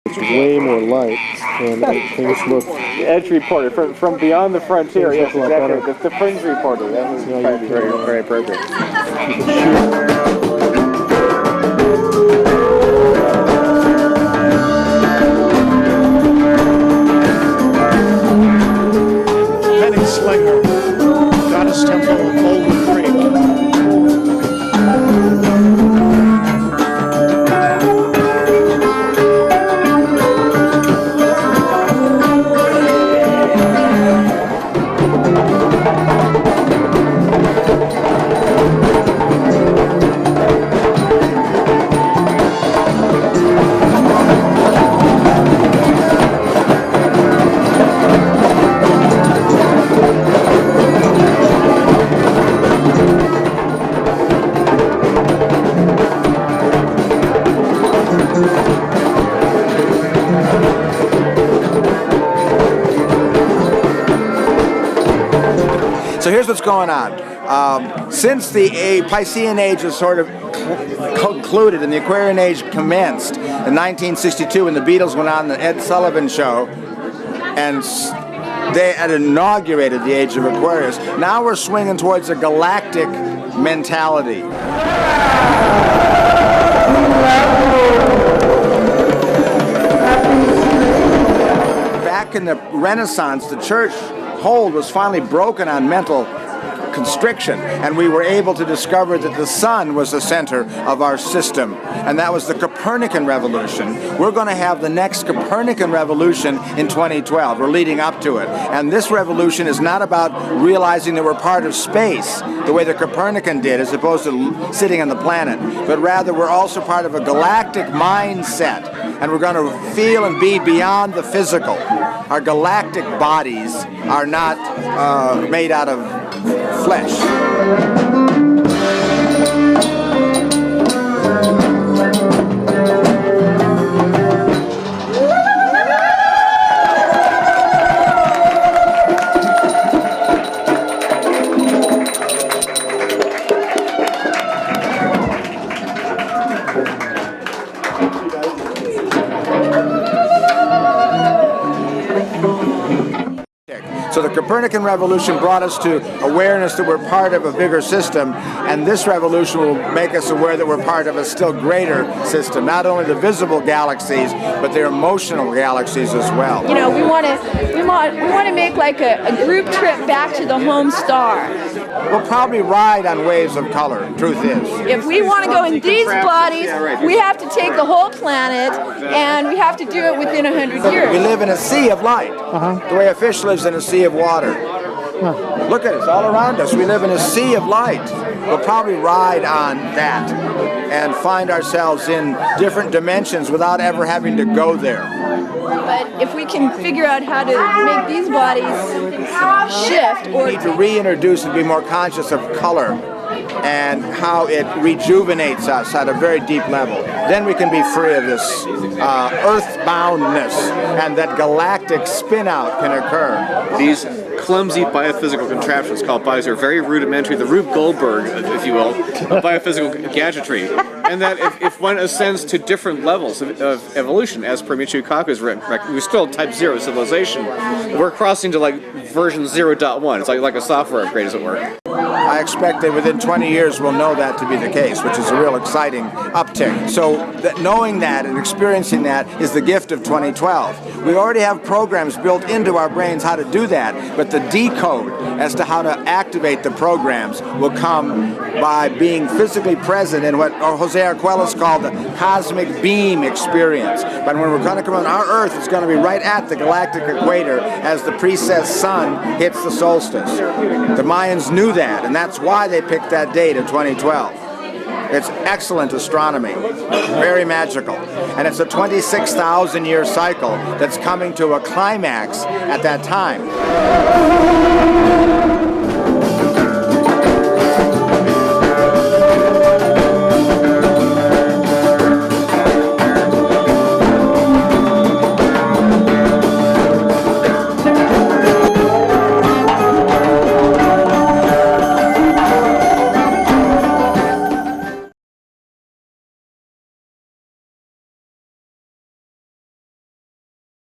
It's way more light, and things look... Edge reporter, from beyond the frontier, yes, exactly. The fringe reporter, that was probably very appropriate. Slinger, Goddess Temple of Golden Creek. So here's what's going on. Since the Piscean Age is sort of concluded and the Aquarian Age commenced in 1962 when the Beatles went on the Ed Sullivan Show and they had inaugurated the Age of Aquarius, now we're swinging towards a galactic mentality. Back in the Renaissance, the church hold was finally broken on mental constriction, and we were able to discover that the sun was the center of our system, and that was the Copernican revolution. We're going to have the next Copernican revolution in 2012. We're leading up to it, and this revolution is not about realizing that we're part of space the way the Copernican did as opposed to sitting on the planet, but rather we're also part of a galactic mindset, and we're going to feel and be beyond the physical. Our galactic bodies are not made out of flesh. So the Copernican revolution brought us to awareness that we're part of a bigger system, and this revolution will make us aware that we're part of a still greater system, not only the visible galaxies, but their emotional galaxies as well. You know, we want to make like a group trip back to the home star. We'll probably ride on waves of color, truth is. If we want to go in these bodies, we have to take the whole planet, and we have to do it within 100 years. We live in a sea of light, the way a fish lives in a sea of water. Look at it, it's all around us. We live in a sea of light. We'll probably ride on that and find ourselves in different dimensions without ever having to go there. But if we can figure out how to make these bodies shift, or we need to reintroduce and be more conscious of color and how it rejuvenates us at a very deep level. Then we can be free of this earthboundness, and that galactic spin-out can occur. These clumsy biophysical contraptions called bodies are very rudimentary, the Rube Goldberg, if you will, of biophysical gadgetry. And that if one ascends to different levels of evolution, as per Michio Kaku's we're still type 0 civilization, we're crossing to like version 0.1. It's like a software upgrade, as it were. I expect that within 20 years we'll know that to be the case, which is a real exciting uptick. So knowing that and experiencing that is the gift of 2012. We already have programs built into our brains how to do that, but the decode as to how to activate the programs will come by being physically present in what Jose Arquelles called the cosmic beam experience. But when we're going to come on our Earth, it's going to be right at the galactic equator as the precessed sun hits the solstice. The Mayans knew that, and that's why they picked that date of 2012. It's excellent astronomy, very magical, and it's a 26,000-year cycle that's coming to a climax at that time.